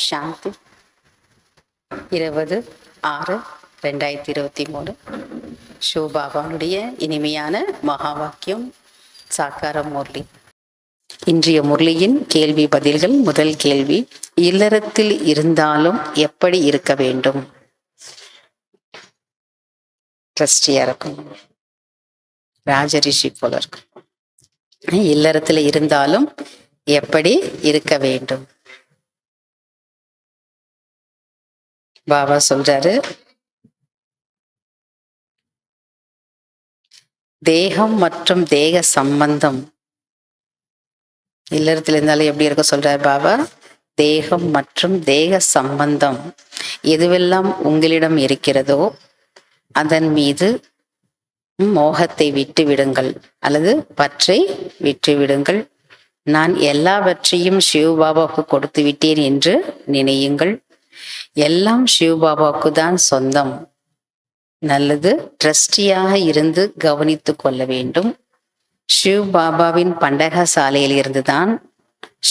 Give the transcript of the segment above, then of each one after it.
சாந்தி 20/6/2023 ஷோபாபாவுடைய இனிமையான மகா வாக்கியம் சாக்காரம் முரளி. இன்றைய முரளியின் கேள்வி பதில்கள். முதல் கேள்வி, இல்லறத்தில் இருந்தாலும் எப்படி இருக்க வேண்டும்? ட்ரஸ்டியா இருக்கும், ராஜரிஷி போல இருக்கும். இல்லறத்தில் இருந்தாலும் எப்படி இருக்க வேண்டும்? பாபா சொல்றாரு, தேகம் மற்றும் தேக சம்பந்தம் இல்லறத்தில் இருந்தாலும் எப்படி இருக்க சொல்றாரு பாபா. தேகம் மற்றும் தேக சம்பந்தம் எதுவெல்லாம் உங்களிடம் இருக்கிறதோ அதன் மீது மோகத்தை விட்டு விடுங்கள் அல்லது பற்றை விட்டு விடுங்கள். நான் எல்லாவற்றையும் சிவபாபாவுக்கு கொடுத்து விட்டேன் என்று நினையுங்கள். எல்லாம் சிவபாபாவுக்கு தான் சொந்தம். நல்லது, ட்ரஸ்டியாக இருந்து கவனித்து கொள்ள வேண்டும். சிவபாபாவின் பண்டக சாலையில் இருந்துதான்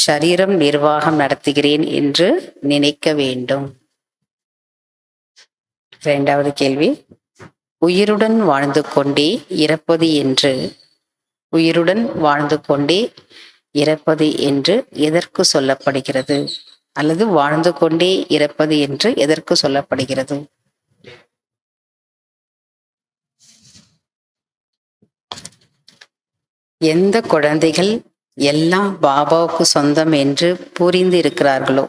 ஷரீரம் நிர்வாகம் நடத்துகிறேன் என்று நினைக்க வேண்டும். இரண்டாவது கேள்வி, உயிருடன் வாழ்ந்து கொண்டே இறப்பது என்று எதற்கு சொல்லப்படுகிறது? அல்லது வாழ்ந்து கொண்டே இறப்பது என்று எதற்கு சொல்லப்படுகிறது? எந்த குழந்தைகள் எல்லாம் பாபாவுக்கு சொந்தம் என்று புரிந்து இருக்கிறார்களோ,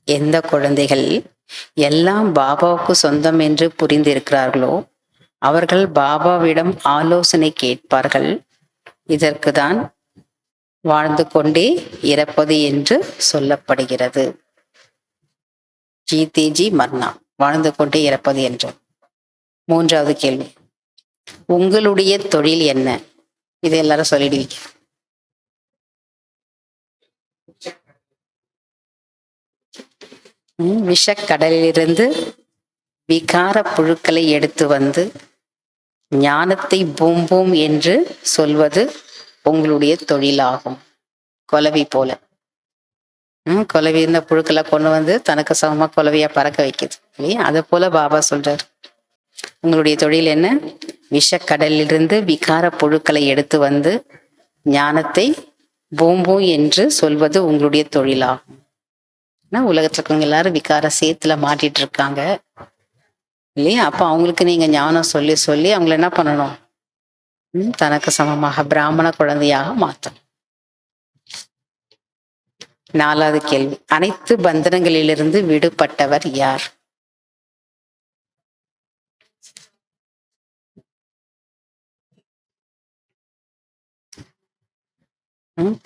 எந்த குழந்தைகள் எல்லாம் பாபாவுக்கு சொந்தம் என்று புரிந்திருக்கிறார்களோ அவர்கள் பாபாவிடம் ஆலோசனை கேட்பார்கள். இதற்கு தான் வாழ்ந்து கொண்டே இறப்பது என்று சொல்லப்படுகிறது. ஜீதேஜி மர்னா, வாழ்ந்து கொண்டே இறப்பது என்று. மூன்றாவது கேள்வி, உங்களுடைய தொழில் என்ன? இதை எல்லாரும் சொல்லிடுவீங்க. விஷக்கடலிலிருந்து விகார புழுக்களை எடுத்து வந்து ஞானத்தை பூம் பூம் என்று சொல்வது உங்களுடைய தொழிலாகும். கொலவி போல கொலவி இருந்த புழுக்களை கொண்டு வந்து தனக்கு சமமா கொலவியா பறக்க வைக்குது இல்லையா? அதை போல பாபா சொல்றார், உங்களுடைய தொழில் என்ன? விஷக்கடலிலிருந்து விகார புழுக்களை எடுத்து வந்து ஞானத்தை பூம் பூம் என்று சொல்வது உங்களுடைய தொழிலாகும். உலகத்துல இருக்கவங்க எல்லாரும் விகார சேத்துல மாட்டிட்டு இருக்காங்க இல்லையா? அப்ப அவங்களுக்கு நீங்க ஞானம் சொல்லி சொல்லி அவங்களை என்ன பண்ணணும்? தனக்கு சமமாக பிராமண குழந்தையாக மாற்றணும். நாலாவது கேள்வி, அனைத்து பந்தனங்களிலிருந்து விடுபட்டவர் யார்?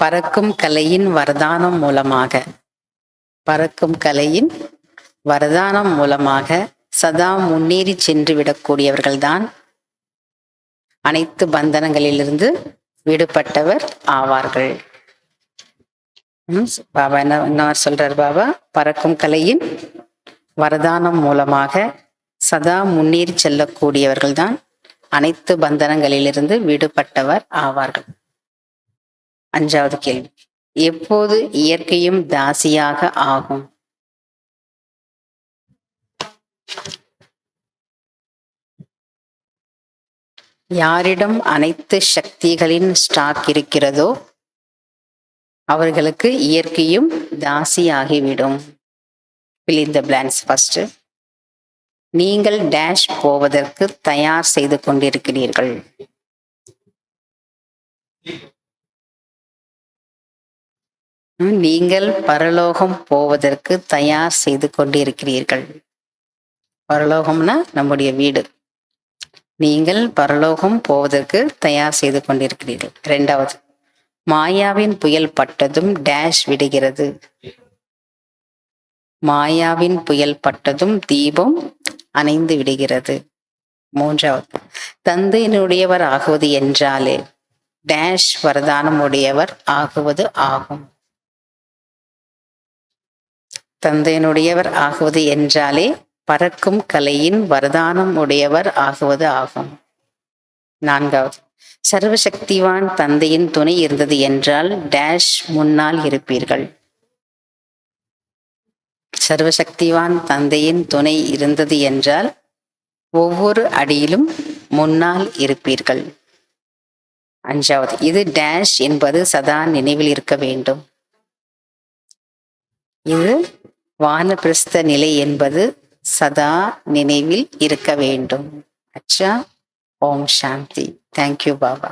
பறக்கும் கலையின் வரதானம் மூலமாக சதா முன்னேறி சென்று விடக்கூடியவர்கள்தான் அனைத்து பந்தனங்களிலிருந்து விடுபட்டவர் ஆவார்கள். பாபா என்ன சொல்றார் பாபா? பறக்கும் கலையின் வரதானம் மூலமாக சதா முன்னேறி செல்லக்கூடியவர்கள் தான் அனைத்து பந்தனங்களிலிருந்து விடுபட்டவர் ஆவார்கள். அஞ்சாவது கேள்வி, எப்போது இயற்கையும் தாசியாக ஆகும்? யாரிடம் அனைத்து சக்திகளின் ஸ்டாக் இருக்கிறதோ அவர்களுக்கு இயற்கையும் தாசி ஆகிவிடும். fill in the blanks. First, நீங்கள் டேஷ் போவதற்கு தயார் செய்து கொண்டிருக்கிறீர்கள். நீங்கள் பரலோகம் போவதற்கு தயார் செய்து கொண்டிருக்கிறீர்கள். பரலோகம்னா நம்முடைய வீடு. நீங்கள் பரலோகம் போவதற்கு தயார் செய்து கொண்டிருக்கிறீர்கள். இரண்டாவது, மாயாவின் புயல் பட்டதும் டேஷ் விடுகிறது. மாயாவின் புயல் பட்டதும் தீபம் அணைந்து விடுகிறது. மூன்றாவது, தந்தையினுடையவர் ஆகுவது என்றாலே டேஷ் வரதானம் உடையவர் ஆகுவது ஆகும். தந்தையினுடையவர் ஆகுவது என்றாலே பறக்கும் கலையின் வரதானம் உடையவர் ஆகுவது ஆகும். நான்காவது, சர்வசக்திவான் தந்தையின் துணை இருந்தது என்றால் டேஷ் முன்னால் இருப்பீர்கள். சர்வசக்திவான் தந்தையின் துணை இருந்தது என்றால் ஒவ்வொரு அடியிலும் முன்னால் இருப்பீர்கள். 5வது, இது டேஷ் என்பது சதா நினைவில் இருக்க வேண்டும். இது வானப்பிரஸ்த நிலை என்பது சதா நினைவில் இருக்க வேண்டும். அச்சா. ஓம் சாந்தி. தேங்க்யூ பாபா.